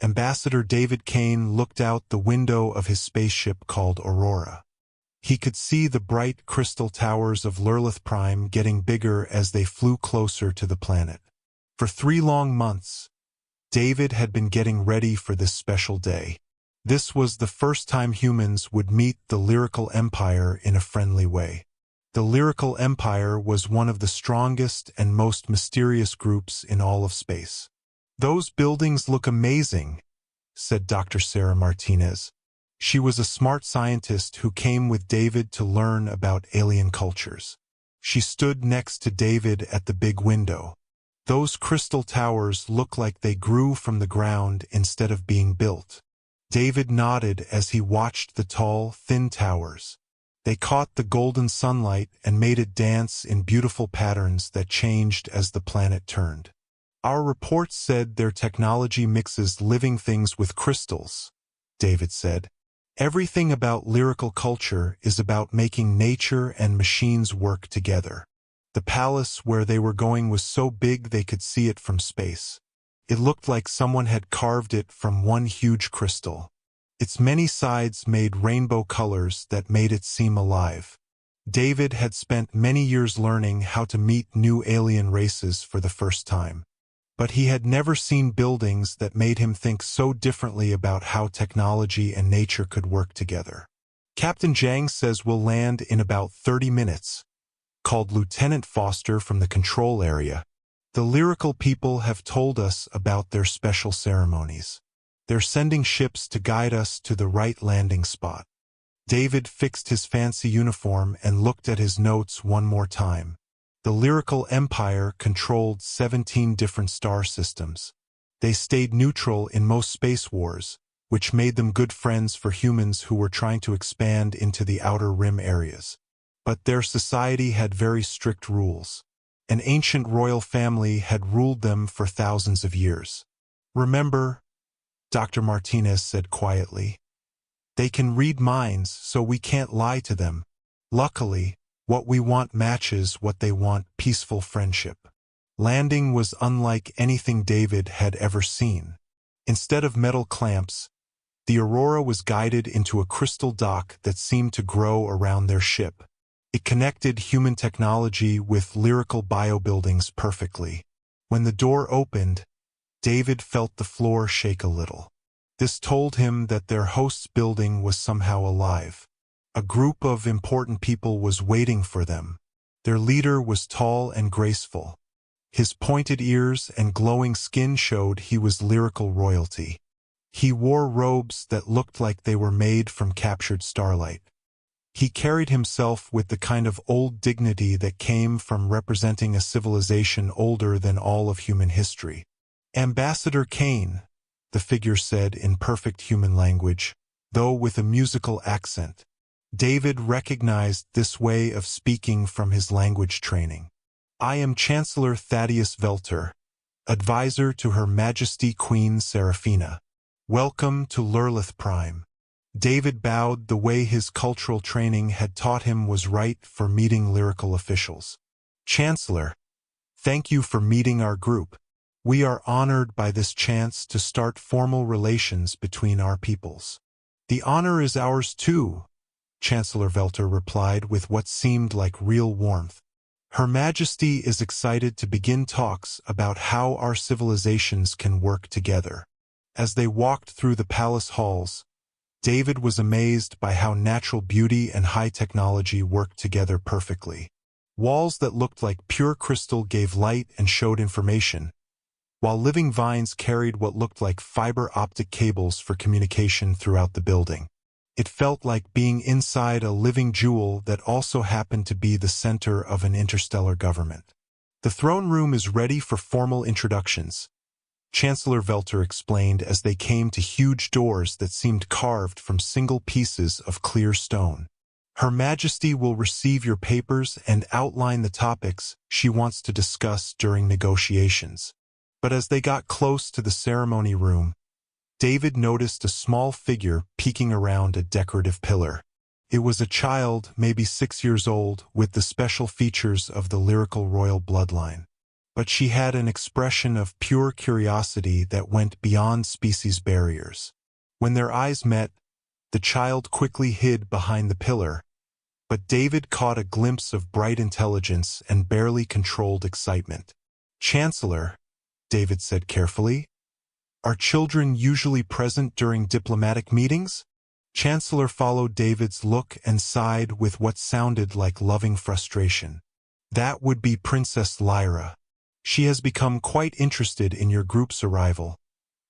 Ambassador David Kane looked out the window of his spaceship called Aurora. He could see the bright crystal towers of Lurlith Prime getting bigger as they flew closer to the planet. For 3 long months, David had been getting ready for this special day. This was the first time humans would meet the Lyrical Empire in a friendly way. The Lyrical Empire was one of the strongest and most mysterious groups in all of space. "Those buildings look amazing," said Dr. Sarah Martinez. She was a smart scientist who came with David to learn about alien cultures. She stood next to David at the big window. "Those crystal towers look like they grew from the ground instead of being built." David nodded as he watched the tall, thin towers. They caught the golden sunlight and made it dance in beautiful patterns that changed as the planet turned. "Our reports said their technology mixes living things with crystals," David said. "Everything about lyrical culture is about making nature and machines work together." The palace where they were going was so big they could see it from space. It looked like someone had carved it from one huge crystal. Its many sides made rainbow colors that made it seem alive. David had spent many years learning how to meet new alien races for the first time. But he had never seen buildings that made him think so differently about how technology and nature could work together. "Captain Zhang says we'll land in about 30 minutes, called Lieutenant Foster from the control area. "The lyrical people have told us about their special ceremonies. They're sending ships to guide us to the right landing spot." David fixed his fancy uniform and looked at his notes one more time. The Lyrical Empire controlled 17 different star systems. They stayed neutral in most space wars, which made them good friends for humans who were trying to expand into the outer rim areas. But their society had very strict rules. An ancient royal family had ruled them for thousands of years. "Remember," Dr. Martinez said quietly, "they can read minds, so we can't lie to them. Luckily, what we want matches what they want: peaceful friendship." Landing was unlike anything David had ever seen. Instead of metal clamps, the Aurora was guided into a crystal dock that seemed to grow around their ship. It connected human technology with lyrical biobuildings perfectly. When the door opened, David felt the floor shake a little. This told him that their host's building was somehow alive. A group of important people was waiting for them. Their leader was tall and graceful. His pointed ears and glowing skin showed he was lyrical royalty. He wore robes that looked like they were made from captured starlight. He carried himself with the kind of old dignity that came from representing a civilization older than all of human history. "Ambassador Kane," the figure said in perfect human language, though with a musical accent. David recognized this way of speaking from his language training. "I am Chancellor Thaddeus Velter, advisor to Her Majesty Queen Seraphina. Welcome to Lurlith Prime." David bowed the way his cultural training had taught him was right for meeting lyrical officials. "Chancellor, thank you for meeting our group. We are honored by this chance to start formal relations between our peoples." "The honor is ours too," Chancellor Velter replied with what seemed like real warmth. "Her Majesty is excited to begin talks about how our civilizations can work together." As they walked through the palace halls, David was amazed by how natural beauty and high technology worked together perfectly. Walls that looked like pure crystal gave light and showed information, while living vines carried what looked like fiber optic cables for communication throughout the building. It felt like being inside a living jewel that also happened to be the center of an interstellar government. "The throne room is ready for formal introductions," Chancellor Velter explained as they came to huge doors that seemed carved from single pieces of clear stone. "Her Majesty will receive your papers and outline the topics she wants to discuss during negotiations." But as they got close to the ceremony room, David noticed a small figure peeking around a decorative pillar. It was a child, maybe 6 years old, with the special features of the lyrical royal bloodline. but she had an expression of pure curiosity that went beyond species barriers. When their eyes met, the child quickly hid behind the pillar, but David caught a glimpse of bright intelligence and barely controlled excitement. "Chancellor," David said carefully, "are children usually present during diplomatic meetings?" Chancellor followed David's look and sighed with what sounded like loving frustration. "That would be Princess Lyra. She has become quite interested in your group's arrival,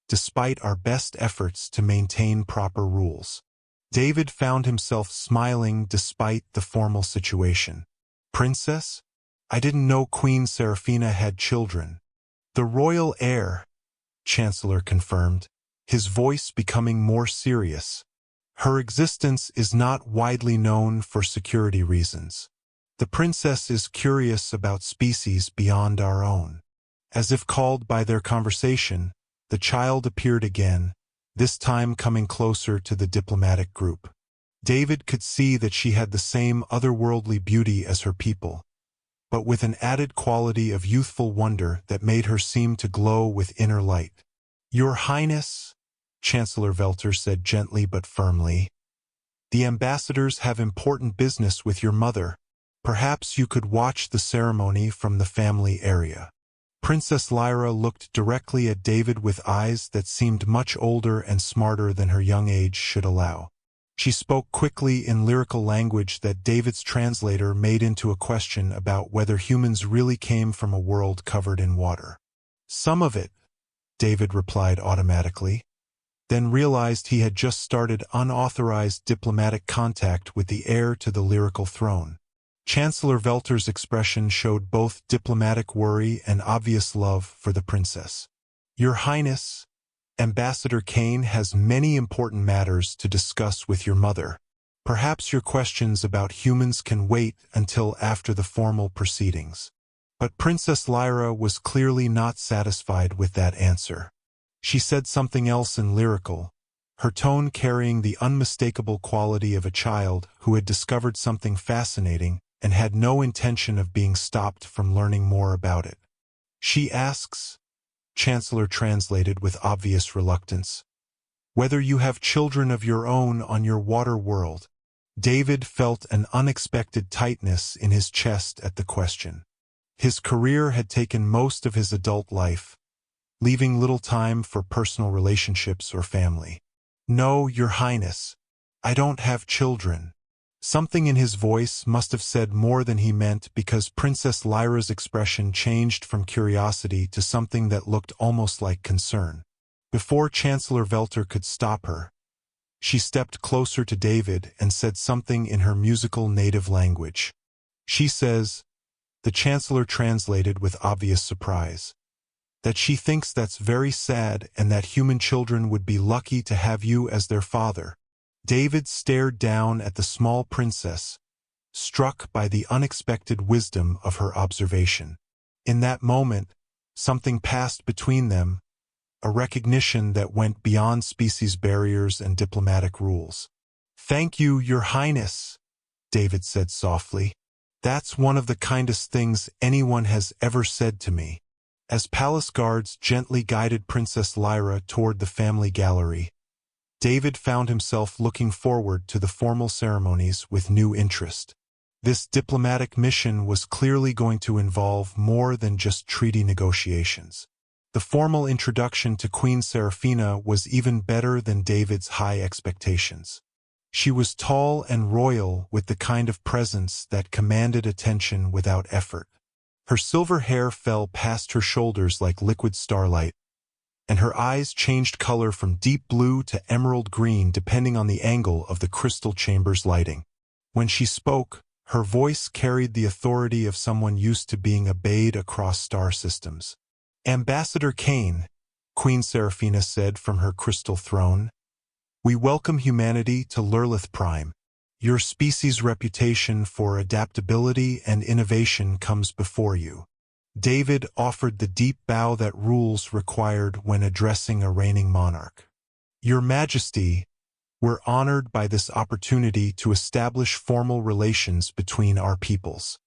despite our best efforts to maintain proper rules." David found himself smiling despite the formal situation. "Princess? I didn't know Queen Seraphina had children." "The royal heir," Chancellor confirmed, his voice becoming more serious. "Her existence is not widely known for security reasons. The princess is curious about species beyond our own." As if called by their conversation, the child appeared again, this time coming closer to the diplomatic group. David could see that she had the same otherworldly beauty as her people, but with an added quality of youthful wonder that made her seem to glow with inner light. "Your Highness," Chancellor Velter said gently but firmly, "the ambassadors have important business with your mother. Perhaps you could watch the ceremony from the family area." Princess Lyra looked directly at David with eyes that seemed much older and smarter than her young age should allow. She spoke quickly in lyrical language that David's translator made into a question about whether humans really came from a world covered in water. "Some of it," David replied automatically, then realized he had just started unauthorized diplomatic contact with the heir to the lyrical throne. Chancellor Velter's expression showed both diplomatic worry and obvious love for the princess. "Your Highness, Ambassador Kane has many important matters to discuss with your mother. Perhaps your questions about humans can wait until after the formal proceedings." But Princess Lyra was clearly not satisfied with that answer. She said something else in lyrical, her tone carrying the unmistakable quality of a child who had discovered something fascinating and had no intention of being stopped from learning more about it. "She asks," Chancellor translated with obvious reluctance, "whether you have children of your own on your water world." David felt an unexpected tightness in his chest at the question. His career had taken most of his adult life, leaving little time for personal relationships or family. "No, Your Highness, I don't have children." Something in his voice must have said more than he meant, because Princess Lyra's expression changed from curiosity to something that looked almost like concern. Before Chancellor Velter could stop her, she stepped closer to David and said something in her musical native language. She says, the Chancellor translated with obvious surprise, that she thinks that's very sad and that human children would be lucky to have you as their father. David stared down at the small princess, struck by the unexpected wisdom of her observation. In that moment, something passed between them, a recognition that went beyond species barriers and diplomatic rules. "Thank you, Your Highness," David said softly. "That's one of the kindest things anyone has ever said to me." As palace guards gently guided Princess Lyra toward the family gallery, David found himself looking forward to the formal ceremonies with new interest. This diplomatic mission was clearly going to involve more than just treaty negotiations. The formal introduction to Queen Seraphina was even better than David's high expectations. She was tall and royal, with the kind of presence that commanded attention without effort. Her silver hair fell past her shoulders like liquid starlight, and her eyes changed color from deep blue to emerald green depending on the angle of the crystal chamber's lighting. When she spoke, her voice carried the authority of someone used to being obeyed across star systems. "Ambassador Kane," Queen Seraphina said from her crystal throne, "we welcome humanity to Lurlith Prime. Your species' reputation for adaptability and innovation comes before you." David offered the deep bow that rules required when addressing a reigning monarch. "Your Majesty, we're honored by this opportunity to establish formal relations between our peoples.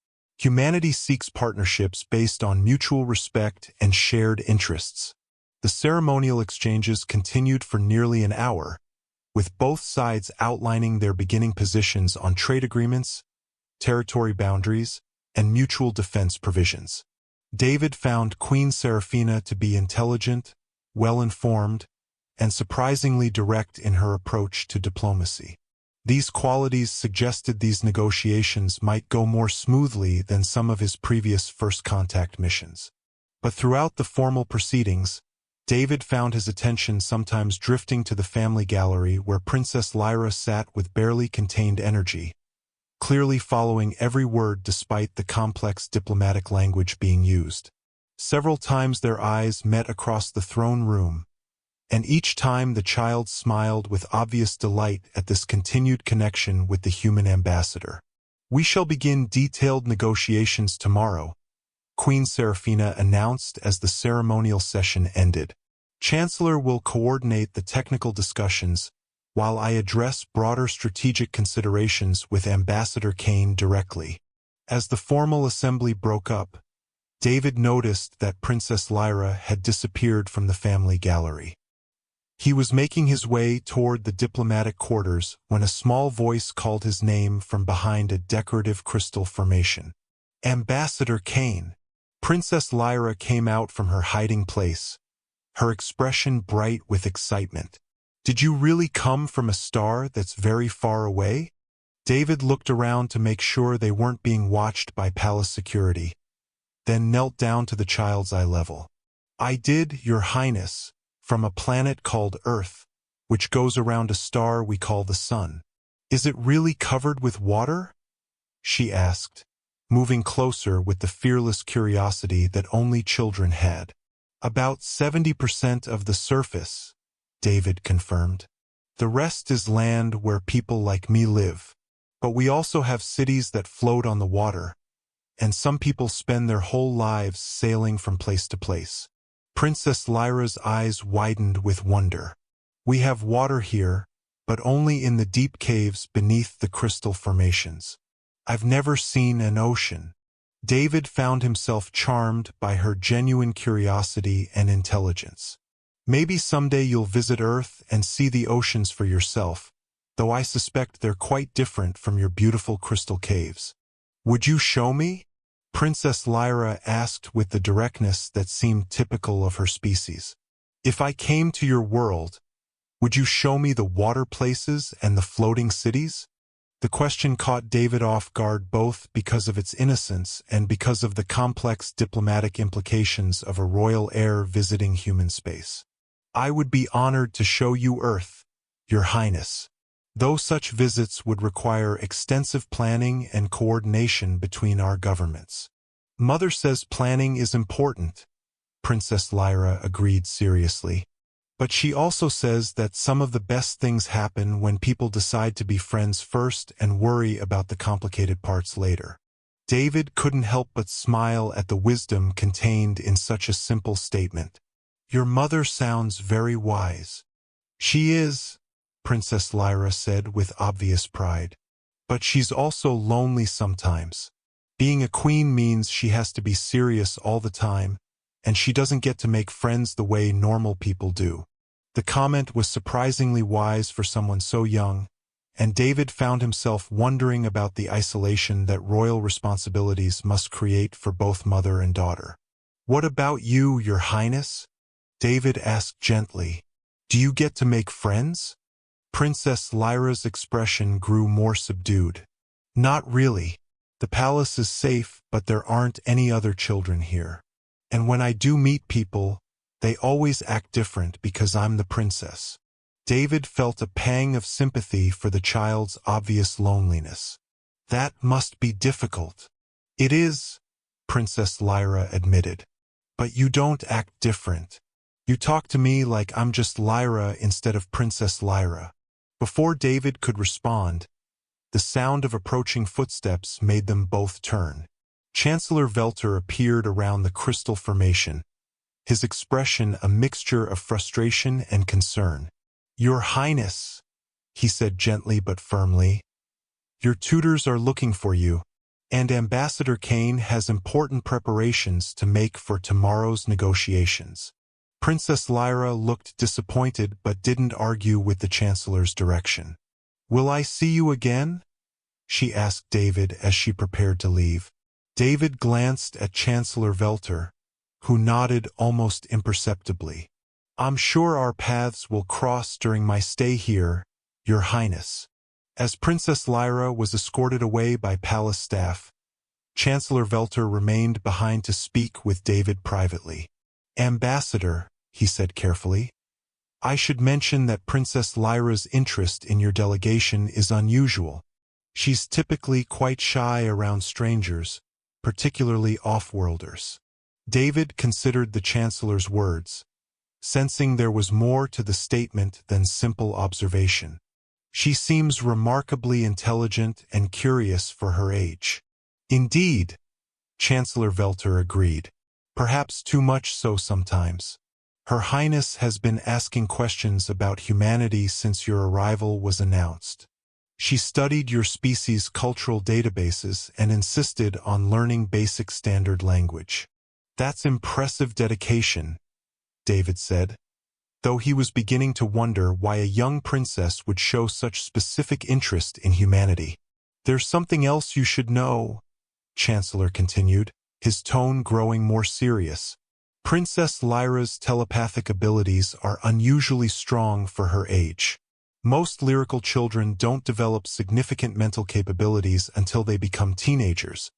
Humanity seeks partnerships based on mutual respect and shared interests. The ceremonial exchanges continued for nearly an hour, with both sides outlining their beginning positions on trade agreements, territory boundaries, and mutual defense provisions. David found Queen Seraphina to be intelligent, well-informed, and surprisingly direct in her approach to diplomacy. These qualities suggested these negotiations might go more smoothly than some of his previous first-contact missions. But throughout the formal proceedings, David found his attention sometimes drifting to the family gallery where Princess Lyra sat with barely contained energy, clearly following every word despite the complex diplomatic language being used. Several times their eyes met across the throne room, and each time the child smiled with obvious delight at this continued connection with the human ambassador. "We shall begin detailed negotiations tomorrow," Queen Seraphina announced as the ceremonial session ended. "Chancellor will coordinate the technical discussions, while I address broader strategic considerations with Ambassador Kane directly." As the formal assembly broke up, David noticed that Princess Lyra had disappeared from the family gallery. He was making his way toward the diplomatic quarters when a small voice called his name from behind a decorative crystal formation. "Ambassador Kane." Princess Lyra came out from her hiding place, her expression bright with excitement. "Did you really come from a star that's very far away?" David looked around to make sure they weren't being watched by palace security, then knelt down to the child's eye level. "I did, Your Highness, from a planet called Earth, which goes around a star we call the Sun." "Is it really covered with water?" she asked, moving closer with the fearless curiosity that only children had. "About 70% of the surface," David confirmed. "The rest is land where people like me live. But we also have cities that float on the water, and some people spend their whole lives sailing from place to place." Princess Lyra's eyes widened with wonder. "We have water here, but only in the deep caves beneath the crystal formations. I've never seen an ocean." David found himself charmed by her genuine curiosity and intelligence. "Maybe someday you'll visit Earth and see the oceans for yourself, though I suspect they're quite different from your beautiful crystal caves." "Would you show me?" Princess Lyra asked with the directness that seemed typical of her species. "If I came to your world, would you show me the water places and the floating cities?" The question caught David off guard both because of its innocence and because of the complex diplomatic implications of a royal heir visiting human space. "I would be honored to show you Earth, Your Highness, though such visits would require extensive planning and coordination between our governments." "Mother says planning is important," Princess Lyra agreed seriously. "But she also says that some of the best things happen when people decide to be friends first and worry about the complicated parts later." David couldn't help but smile at the wisdom contained in such a simple statement. "Your mother sounds very wise." "She is," Princess Lyra said with obvious pride. "But she's also lonely sometimes. Being a queen means she has to be serious all the time, and she doesn't get to make friends the way normal people do." The comment was surprisingly wise for someone so young, and David found himself wondering about the isolation that royal responsibilities must create for both mother and daughter. "What about you, Your Highness?" David asked gently. "Do you get to make friends?" Princess Lyra's expression grew more subdued. "Not really. The palace is safe, but there aren't any other children here. And when I do meet people, they always act different because I'm the princess." David felt a pang of sympathy for the child's obvious loneliness. "That must be difficult." "It is," Princess Lyra admitted. "But you don't act different. You talk to me like I'm just Lyra instead of Princess Lyra." Before David could respond, the sound of approaching footsteps made them both turn. Chancellor Velter appeared around the crystal formation, his expression a mixture of frustration and concern. "Your Highness," he said gently but firmly, "your tutors are looking for you." and Ambassador Kane has important preparations to make for tomorrow's negotiations. Princess Lyra looked disappointed but didn't argue with the Chancellor's direction. "Will I see you again?" she asked David as she prepared to leave. David glanced at Chancellor Velter, who nodded almost imperceptibly. "I'm sure our paths will cross during my stay here, Your Highness." As Princess Lyra was escorted away by palace staff, Chancellor Velter remained behind to speak with David privately. "Ambassador," he said carefully, "I should mention that Princess Lyra's interest in your delegation is unusual. She's typically quite shy around strangers, particularly off-worlders." David considered the Chancellor's words, sensing there was more to the statement than simple observation. "She seems remarkably intelligent and curious for her age." "Indeed," Chancellor Velter agreed. "Perhaps too much so sometimes. Her Highness has been asking questions about humanity since your arrival was announced. She studied your species' cultural databases and insisted on learning basic standard language." "That's impressive dedication," David said, though he was beginning to wonder why a young princess would show such specific interest in humanity. "There's something else you should know," Chancellor continued, his tone growing more serious. "Princess Lyra's telepathic abilities are unusually strong for her age. Most lyrical children don't develop significant mental capabilities until they become teenagers,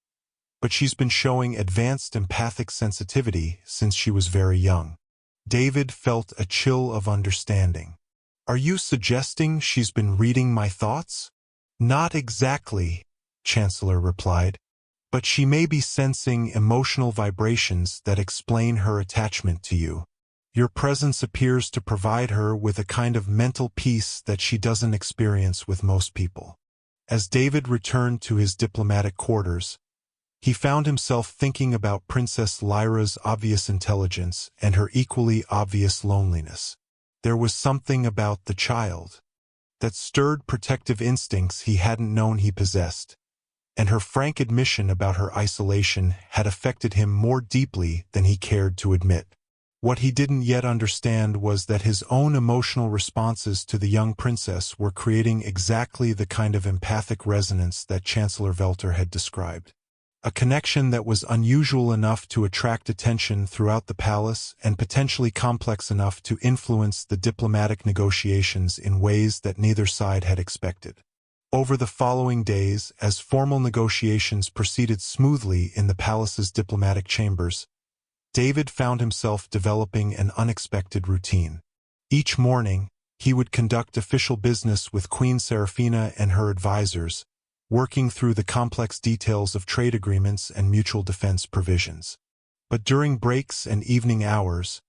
but she's been showing advanced empathic sensitivity since she was very young." David felt a chill of understanding. "Are you suggesting she's been reading my thoughts?" "Not exactly," Chancellor replied, "but she may be sensing emotional vibrations that explain her attachment to you. Your presence appears to provide her with a kind of mental peace that she doesn't experience with most people." As David returned to his diplomatic quarters, he found himself thinking about Princess Lyra's obvious intelligence and her equally obvious loneliness. There was something about the child that stirred protective instincts he hadn't known he possessed, and her frank admission about her isolation had affected him more deeply than he cared to admit. What he didn't yet understand was that his own emotional responses to the young princess were creating exactly the kind of empathic resonance that Chancellor Velter had described. A connection that was unusual enough to attract attention throughout the palace and potentially complex enough to influence the diplomatic negotiations in ways that neither side had expected. Over the following days, as formal negotiations proceeded smoothly in the palace's diplomatic chambers, David found himself developing an unexpected routine. Each morning, he would conduct official business with Queen Seraphina and her advisors, working through the complex details of trade agreements and mutual defense provisions. But during breaks and evening hours,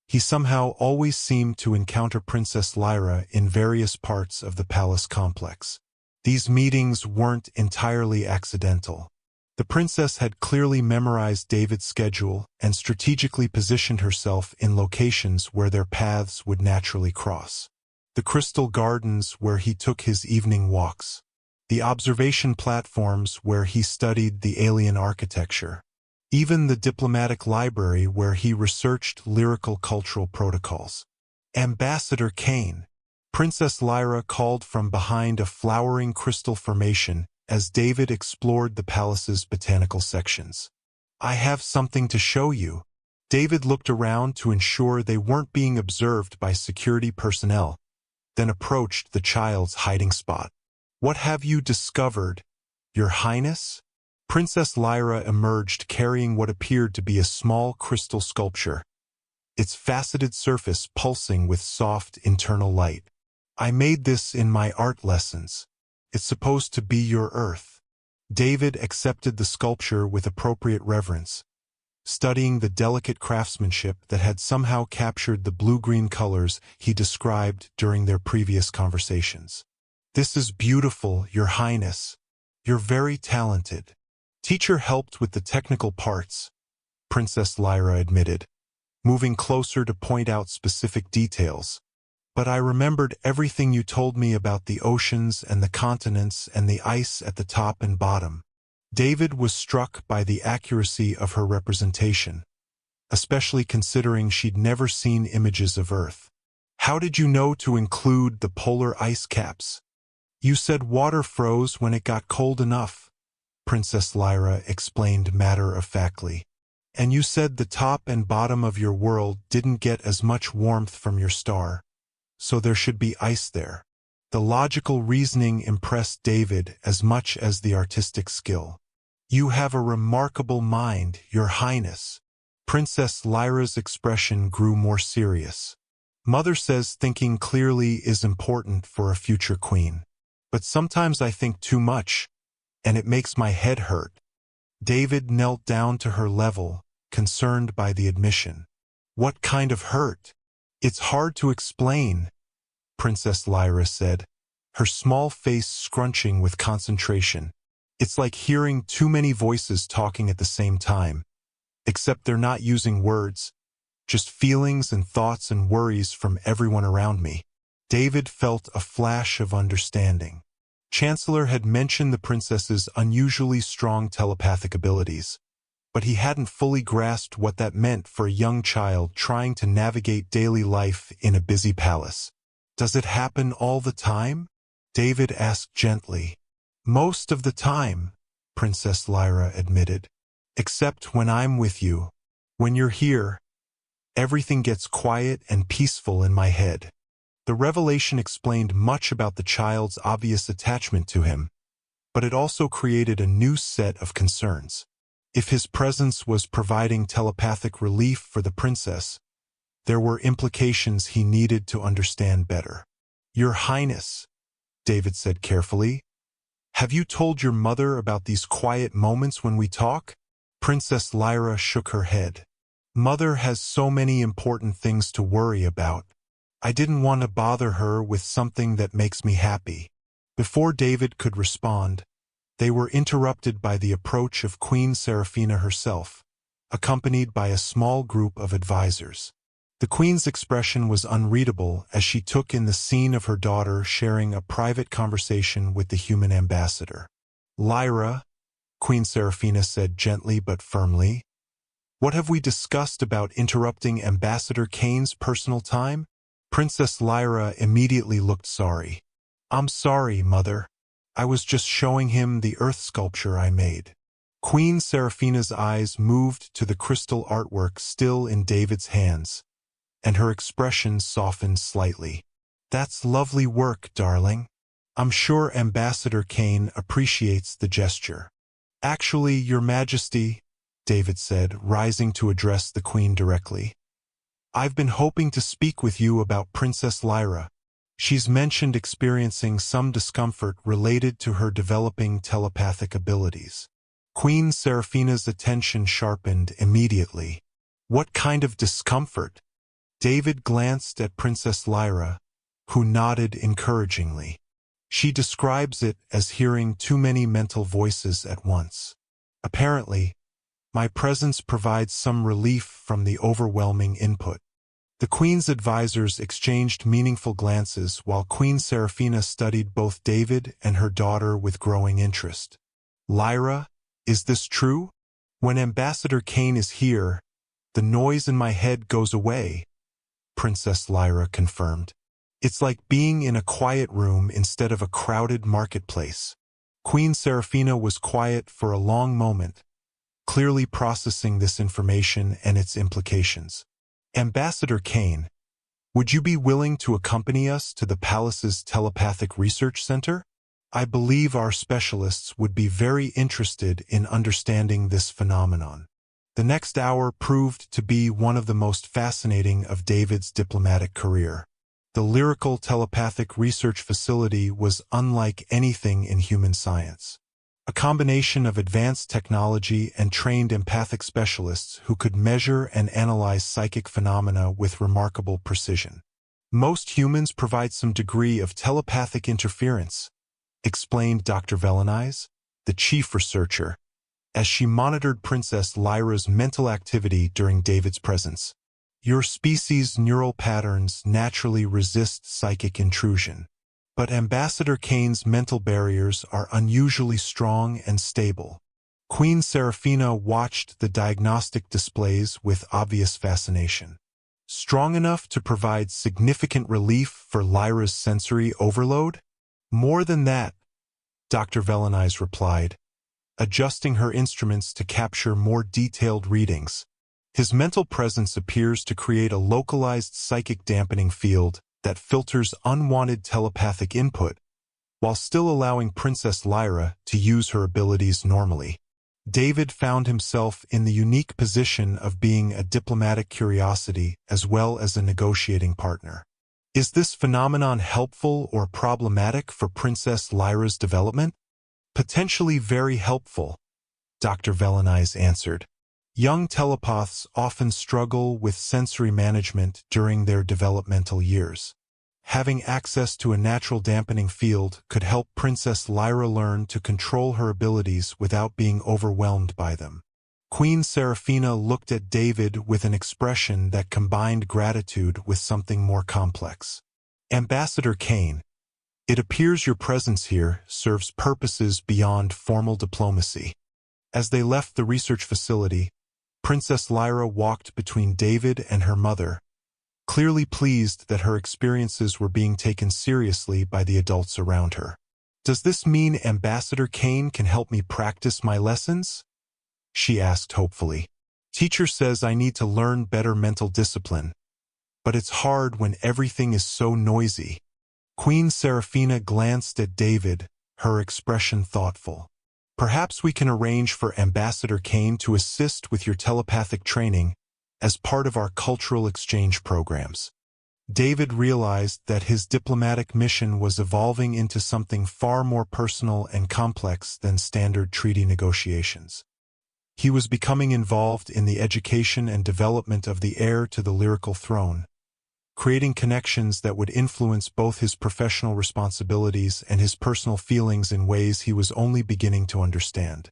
he somehow always seemed to encounter Princess Lyra in various parts of the palace complex. These meetings weren't entirely accidental. The princess had clearly memorized David's schedule and strategically positioned herself in locations where their paths would naturally cross. The crystal gardens where he took his evening walks, the observation platforms where he studied the alien architecture, even the diplomatic library where he researched lyrical cultural protocols. "Ambassador Kane," Princess Lyra called from behind a flowering crystal formation as David explored the palace's botanical sections. "I have something to show you." David looked around to ensure they weren't being observed by security personnel, then approached the child's hiding spot. "What have you discovered, Your Highness?" Princess Lyra emerged carrying what appeared to be a small crystal sculpture, its faceted surface pulsing with soft internal light. "I made this in my art lessons. It's supposed to be your Earth." David accepted the sculpture with appropriate reverence, studying the delicate craftsmanship that had somehow captured the blue-green colors he described during their previous conversations. "This is beautiful, Your Highness. You're very talented." "Teacher helped with the technical parts," Princess Lyra admitted, moving closer to point out specific details. "But I remembered everything you told me about the oceans and the continents and the ice at the top and bottom." David was struck by the accuracy of her representation, especially considering she'd never seen images of Earth. How did you know to include the polar ice caps? You said water froze when it got cold enough, Princess Lyra explained matter-of-factly. And you said the top and bottom of your world didn't get as much warmth from your star, so there should be ice there. The logical reasoning impressed David as much as the artistic skill. You have a remarkable mind, Your Highness. Princess Lyra's expression grew more serious. Mother says thinking clearly is important for a future queen. But sometimes I think too much, and it makes my head hurt. David knelt down to her level, concerned by the admission. What kind of hurt? It's hard to explain, Princess Lyra said, her small face scrunching with concentration. It's like hearing too many voices talking at the same time, except they're not using words, just feelings and thoughts and worries from everyone around me. David felt a flash of understanding. Chancellor had mentioned the princess's unusually strong telepathic abilities, but he hadn't fully grasped what that meant for a young child trying to navigate daily life in a busy palace. Does it happen all the time? David asked gently. Most of the time, Princess Lyra admitted. Except when I'm with you. When you're here, everything gets quiet and peaceful in my head. The revelation explained much about the child's obvious attachment to him, but it also created a new set of concerns. If his presence was providing telepathic relief for the princess, there were implications he needed to understand better. Your Highness, David said carefully, have you told your mother about these quiet moments when we talk? Princess Lyra shook her head. Mother has so many important things to worry about. I didn't want to bother her with something that makes me happy. Before David could respond, they were interrupted by the approach of Queen Seraphina herself, accompanied by a small group of advisors. The Queen's expression was unreadable as she took in the scene of her daughter sharing a private conversation with the human ambassador. Lyra, Queen Seraphina said gently but firmly, what have we discussed about interrupting Ambassador Kane's personal time? Princess Lyra immediately looked sorry. I'm sorry, Mother. I was just showing him the earth sculpture I made. Queen Seraphina's eyes moved to the crystal artwork still in David's hands, and her expression softened slightly. That's lovely work, darling. I'm sure Ambassador Kane appreciates the gesture. Actually, Your Majesty, David said, rising to address the Queen directly. I've been hoping to speak with you about Princess Lyra. She's mentioned experiencing some discomfort related to her developing telepathic abilities. Queen Seraphina's attention sharpened immediately. What kind of discomfort? David glanced at Princess Lyra, who nodded encouragingly. She describes it as hearing too many mental voices at once. Apparently, my presence provides some relief from the overwhelming input. The Queen's advisors exchanged meaningful glances while Queen Seraphina studied both David and her daughter with growing interest. Lyra, is this true? When Ambassador Kane is here, the noise in my head goes away, Princess Lyra confirmed. It's like being in a quiet room instead of a crowded marketplace. Queen Seraphina was quiet for a long moment, clearly processing this information and its implications. Ambassador Kane, would you be willing to accompany us to the palace's telepathic research center? I believe our specialists would be very interested in understanding this phenomenon. The next hour proved to be one of the most fascinating of David's diplomatic career. The lyrical telepathic research facility was unlike anything in human science. A combination of advanced technology and trained empathic specialists who could measure and analyze psychic phenomena with remarkable precision. Most humans provide some degree of telepathic interference, explained Dr. Velanise, the chief researcher, as she monitored Princess Lyra's mental activity during David's presence. Your species' neural patterns naturally resist psychic intrusion, but Ambassador Kane's mental barriers are unusually strong and stable. Queen Seraphina watched the diagnostic displays with obvious fascination. Strong enough to provide significant relief for Lyra's sensory overload? More than that, Dr. Velenise replied, adjusting her instruments to capture more detailed readings. His mental presence appears to create a localized psychic dampening field that filters unwanted telepathic input, while still allowing Princess Lyra to use her abilities normally. David found himself in the unique position of being a diplomatic curiosity as well as a negotiating partner. Is this phenomenon helpful or problematic for Princess Lyra's development? Potentially very helpful, Dr. Velenise answered. Young telepaths often struggle with sensory management during their developmental years. Having access to a natural dampening field could help Princess Lyra learn to control her abilities without being overwhelmed by them. Queen Seraphina looked at David with an expression that combined gratitude with something more complex. Ambassador Kane, it appears your presence here serves purposes beyond formal diplomacy. As they left the research facility, Princess Lyra walked between David and her mother, clearly pleased that her experiences were being taken seriously by the adults around her. Does this mean Ambassador Kane can help me practice my lessons? She asked hopefully. Teacher says I need to learn better mental discipline, but it's hard when everything is so noisy. Queen Seraphina glanced at David, her expression thoughtful. Perhaps we can arrange for Ambassador Kane to assist with your telepathic training as part of our cultural exchange programs. David realized that his diplomatic mission was evolving into something far more personal and complex than standard treaty negotiations. He was becoming involved in the education and development of the heir to the lyrical throne, creating connections that would influence both his professional responsibilities and his personal feelings in ways he was only beginning to understand.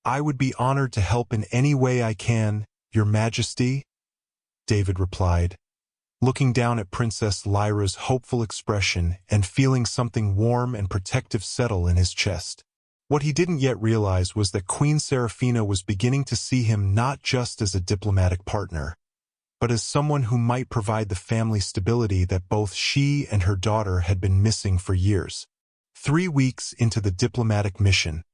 I would be honored to help in any way I can, Your Majesty, David replied, looking down at Princess Lyra's hopeful expression and feeling something warm and protective settle in his chest. What he didn't yet realize was that Queen Seraphina was beginning to see him not just as a diplomatic partner, but as someone who might provide the family stability that both she and her daughter had been missing for years. 3 weeks into the diplomatic mission,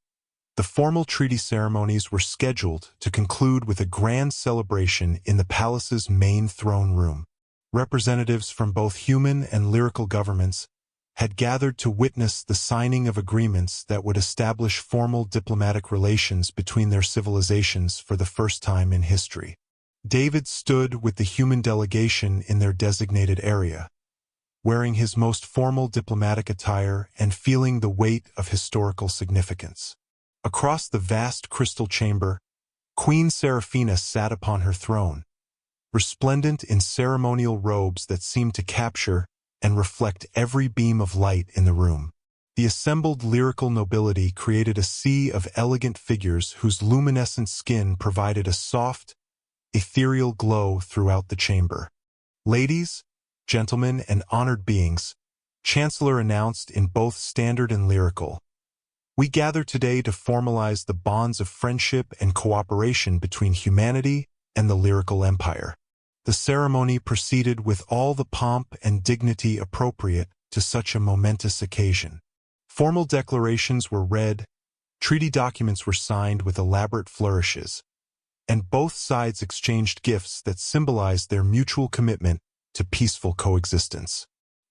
the formal treaty ceremonies were scheduled to conclude with a grand celebration in the palace's main throne room. Representatives from both human and lyrical governments had gathered to witness the signing of agreements that would establish formal diplomatic relations between their civilizations for the first time in history. David stood with the human delegation in their designated area, wearing his most formal diplomatic attire and feeling the weight of historical significance. Across the vast crystal chamber, Queen Seraphina sat upon her throne, resplendent in ceremonial robes that seemed to capture and reflect every beam of light in the room. The assembled lyrical nobility created a sea of elegant figures whose luminescent skin provided a soft, ethereal glow throughout the chamber. Ladies, gentlemen, and honored beings, Chancellor announced in both standard and lyrical, we gather today to formalize the bonds of friendship and cooperation between humanity and the lyrical empire. The ceremony proceeded with all the pomp and dignity appropriate to such a momentous occasion. Formal declarations were read, treaty documents were signed with elaborate flourishes, and both sides exchanged gifts that symbolized their mutual commitment to peaceful coexistence.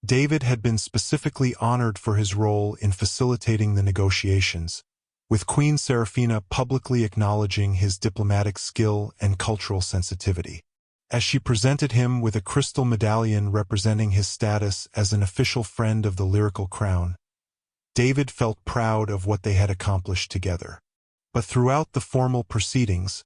David had been specifically honored for his role in facilitating the negotiations, with Queen Seraphina publicly acknowledging his diplomatic skill and cultural sensitivity. As she presented him with a crystal medallion representing his status as an official friend of the lyrical crown, David felt proud of what they had accomplished together. But throughout the formal proceedings,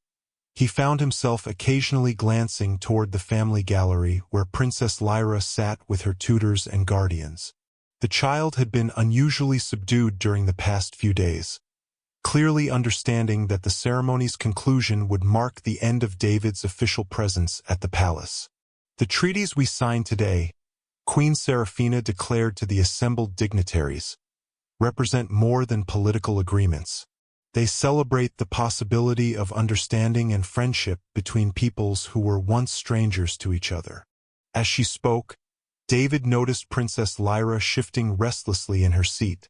he found himself occasionally glancing toward the family gallery where Princess Lyra sat with her tutors and guardians. The child had been unusually subdued during the past few days, clearly understanding that the ceremony's conclusion would mark the end of David's official presence at the palace. The treaties we signed today, Queen Seraphina declared to the assembled dignitaries, represent more than political agreements. They celebrate the possibility of understanding and friendship between peoples who were once strangers to each other. As she spoke, David noticed Princess Lyra shifting restlessly in her seat,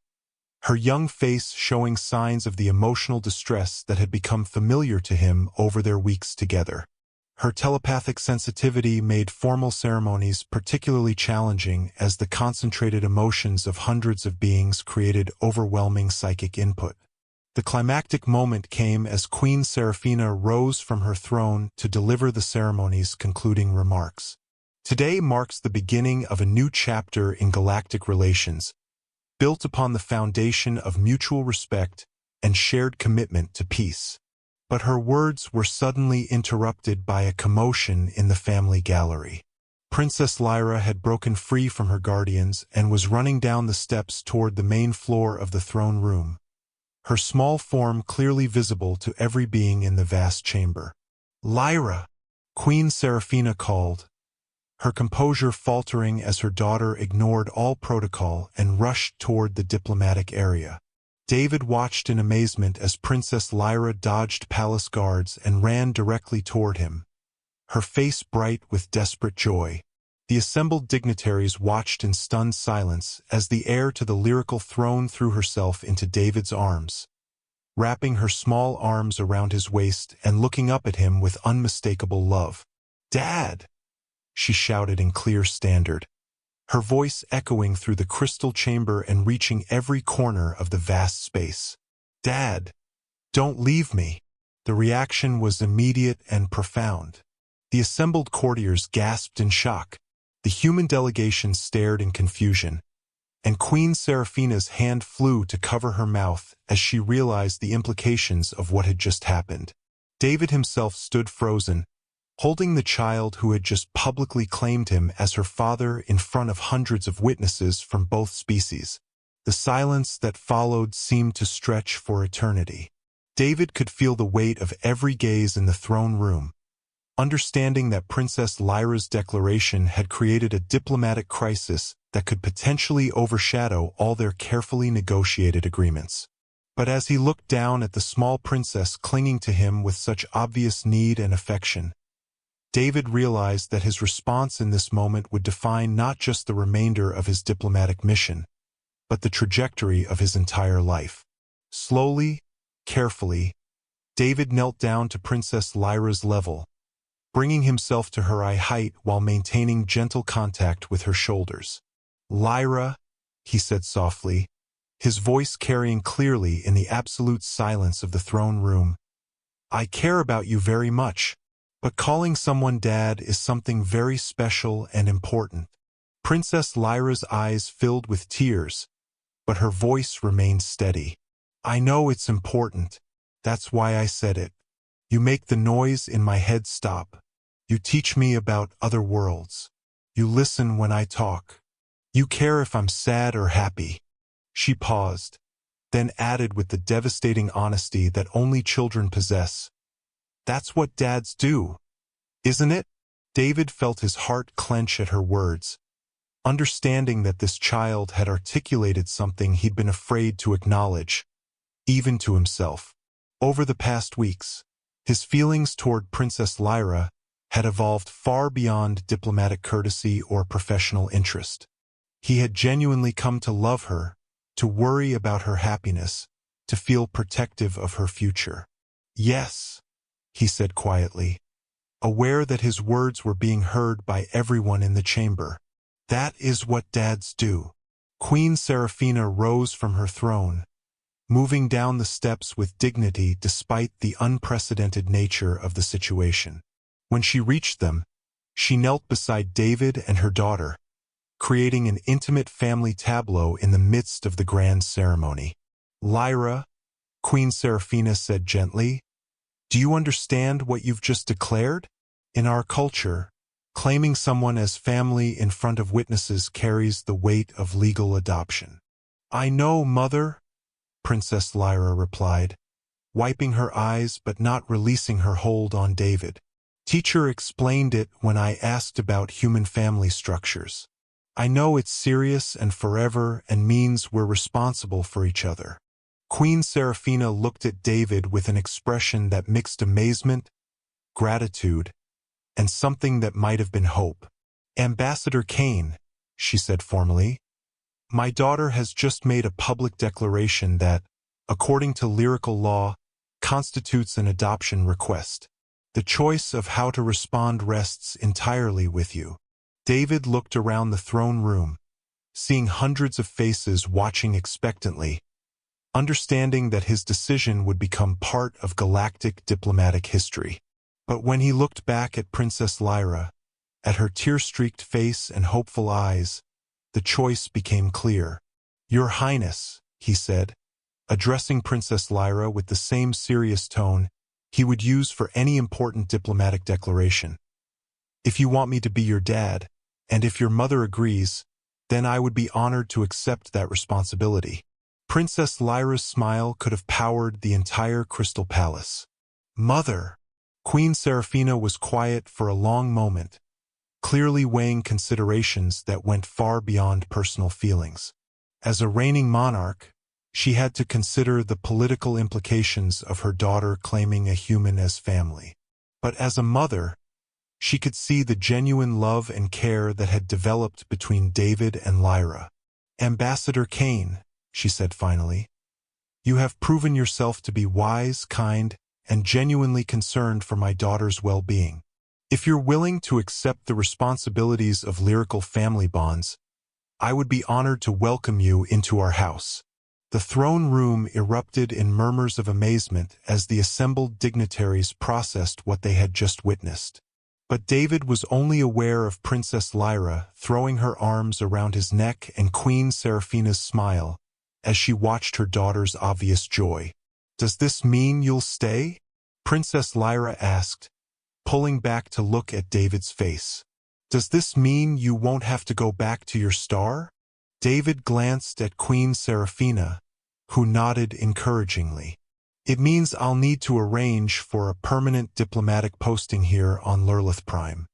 her young face showing signs of the emotional distress that had become familiar to him over their weeks together. Her telepathic sensitivity made formal ceremonies particularly challenging as the concentrated emotions of hundreds of beings created overwhelming psychic input. The climactic moment came as Queen Seraphina rose from her throne to deliver the ceremony's concluding remarks. Today marks the beginning of a new chapter in galactic relations, built upon the foundation of mutual respect and shared commitment to peace. But her words were suddenly interrupted by a commotion in the family gallery. Princess Lyra had broken free from her guardians and was running down the steps toward the main floor of the throne room, her small form clearly visible to every being in the vast chamber. "Lyra!" Queen Seraphina called, her composure faltering as her daughter ignored all protocol and rushed toward the diplomatic area. David watched in amazement as Princess Lyra dodged palace guards and ran directly toward him, her face bright with desperate joy. The assembled dignitaries watched in stunned silence as the heir to the lyrical throne threw herself into David's arms, wrapping her small arms around his waist and looking up at him with unmistakable love. "Dad!" she shouted in clear standard, her voice echoing through the crystal chamber and reaching every corner of the vast space. "Dad, don't leave me." The reaction was immediate and profound. The assembled courtiers gasped in shock, the human delegation stared in confusion, and Queen Seraphina's hand flew to cover her mouth as she realized the implications of what had just happened. David himself stood frozen, holding the child who had just publicly claimed him as her father in front of hundreds of witnesses from both species. The silence that followed seemed to stretch for eternity. David could feel the weight of every gaze in the throne room, understanding that Princess Lyra's declaration had created a diplomatic crisis that could potentially overshadow all their carefully negotiated agreements. But as he looked down at the small princess clinging to him with such obvious need and affection, David realized that his response in this moment would define not just the remainder of his diplomatic mission, but the trajectory of his entire life. Slowly, carefully, David knelt down to Princess Lyra's level, bringing himself to her eye height while maintaining gentle contact with her shoulders. "Lyra," he said softly, his voice carrying clearly in the absolute silence of the throne room, "I care about you very much. But calling someone Dad is something very special and important." Princess Lyra's eyes filled with tears, but her voice remained steady. "I know it's important. That's why I said it. You make the noise in my head stop. You teach me about other worlds. You listen when I talk. You care if I'm sad or happy." She paused, then added with the devastating honesty that only children possess, "That's what dads do, isn't it?" David felt his heart clench at her words, understanding that this child had articulated something he'd been afraid to acknowledge, even to himself. Over the past weeks, his feelings toward Princess Lyra had evolved far beyond diplomatic courtesy or professional interest. He had genuinely come to love her, to worry about her happiness, to feel protective of her future. "Yes," he said quietly, aware that his words were being heard by everyone in the chamber. "That is what dads do." Queen Seraphina rose from her throne, moving down the steps with dignity despite the unprecedented nature of the situation. When she reached them, she knelt beside David and her daughter, creating an intimate family tableau in the midst of the grand ceremony. "Lyra," Queen Seraphina said gently, "do you understand what you've just declared? In our culture, claiming someone as family in front of witnesses carries the weight of legal adoption." "I know, Mother," Princess Lyra replied, wiping her eyes but not releasing her hold on David. "Teacher explained it when I asked about human family structures. I know it's serious and forever and means we're responsible for each other." Queen Seraphina looked at David with an expression that mixed amazement, gratitude, and something that might have been hope. "Ambassador Kane," she said formally, "my daughter has just made a public declaration that, according to lyrical law, constitutes an adoption request. The choice of how to respond rests entirely with you." David looked around the throne room, seeing hundreds of faces watching expectantly, understanding that his decision would become part of galactic diplomatic history. But when he looked back at Princess Lyra, at her tear-streaked face and hopeful eyes, the choice became clear. "Your Highness," he said, addressing Princess Lyra with the same serious tone he would use for any important diplomatic declaration. "If you want me to be your dad, and if your mother agrees, then I would be honored to accept that responsibility." Princess Lyra's smile could have powered the entire Crystal Palace. "Mother!" Queen Seraphina was quiet for a long moment, clearly weighing considerations that went far beyond personal feelings. As a reigning monarch, she had to consider the political implications of her daughter claiming a human as family. But as a mother, she could see the genuine love and care that had developed between David and Lyra. "Ambassador Kane," she said finally, "you have proven yourself to be wise, kind, and genuinely concerned for my daughter's well-being. If you're willing to accept the responsibilities of lyrical family bonds, I would be honored to welcome you into our house." The throne room erupted in murmurs of amazement as the assembled dignitaries processed what they had just witnessed. But David was only aware of Princess Lyra throwing her arms around his neck and Queen Seraphina's smile as she watched her daughter's obvious joy. "Does this mean you'll stay?" Princess Lyra asked, pulling back to look at David's face. "Does this mean you won't have to go back to your star?" David glanced at Queen Seraphina, who nodded encouragingly. "It means I'll need to arrange for a permanent diplomatic posting here on Lurlith Prime.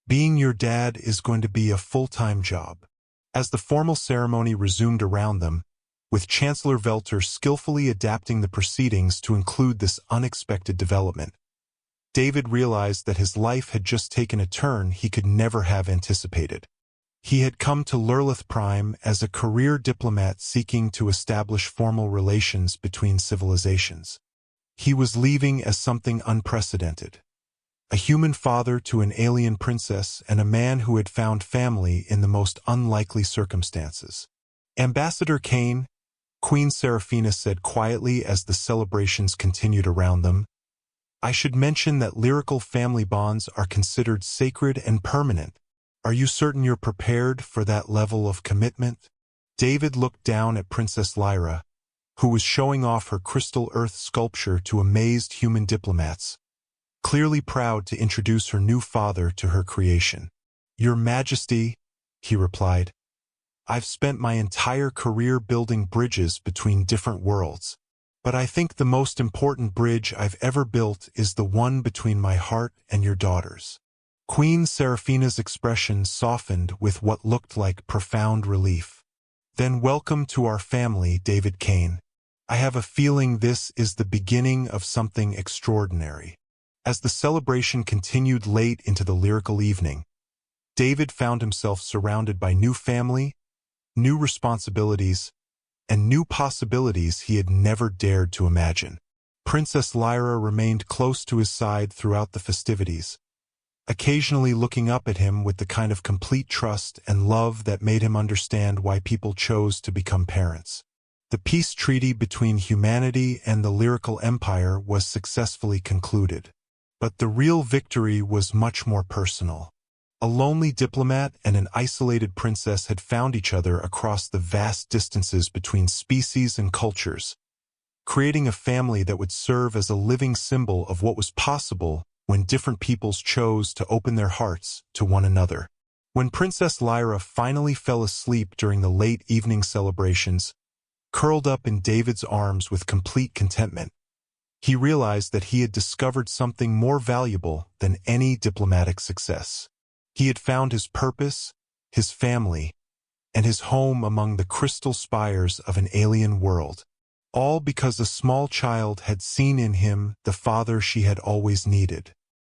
Being your dad is going to be a full-time job." As the formal ceremony resumed around them, with Chancellor Velter skillfully adapting the proceedings to include this unexpected development, David realized that his life had just taken a turn he could never have anticipated. He had come to Lurlith Prime as a career diplomat seeking to establish formal relations between civilizations. He was leaving as something unprecedented, a human father to an alien princess and a man who had found family in the most unlikely circumstances. "Ambassador Kane," Queen Seraphina said quietly as the celebrations continued around them, "I should mention that lyrical family bonds are considered sacred and permanent. Are you certain you're prepared for that level of commitment?" David looked down at Princess Lyra, who was showing off her crystal earth sculpture to amazed human diplomats, clearly proud to introduce her new father to her creation. "Your Majesty," he replied, "I've spent my entire career building bridges between different worlds, but I think the most important bridge I've ever built is the one between my heart and your daughters." Queen Seraphina's expression softened with what looked like profound relief. "Then welcome to our family, David Kane. I have a feeling this is the beginning of something extraordinary." As the celebration continued late into the lyrical evening, David found himself surrounded by new family, new responsibilities, and new possibilities he had never dared to imagine. Princess Lyra remained close to his side throughout the festivities, occasionally looking up at him with the kind of complete trust and love that made him understand why people chose to become parents. The peace treaty between humanity and the lyrical empire was successfully concluded. But the real victory was much more personal. A lonely diplomat and an isolated princess had found each other across the vast distances between species and cultures, creating a family that would serve as a living symbol of what was possible when different peoples chose to open their hearts to one another. When Princess Lyra finally fell asleep during the late evening celebrations, curled up in David's arms with complete contentment, he realized that he had discovered something more valuable than any diplomatic success. He had found his purpose, his family, and his home among the crystal spires of an alien world. all because a small child had seen in him the father she had always needed.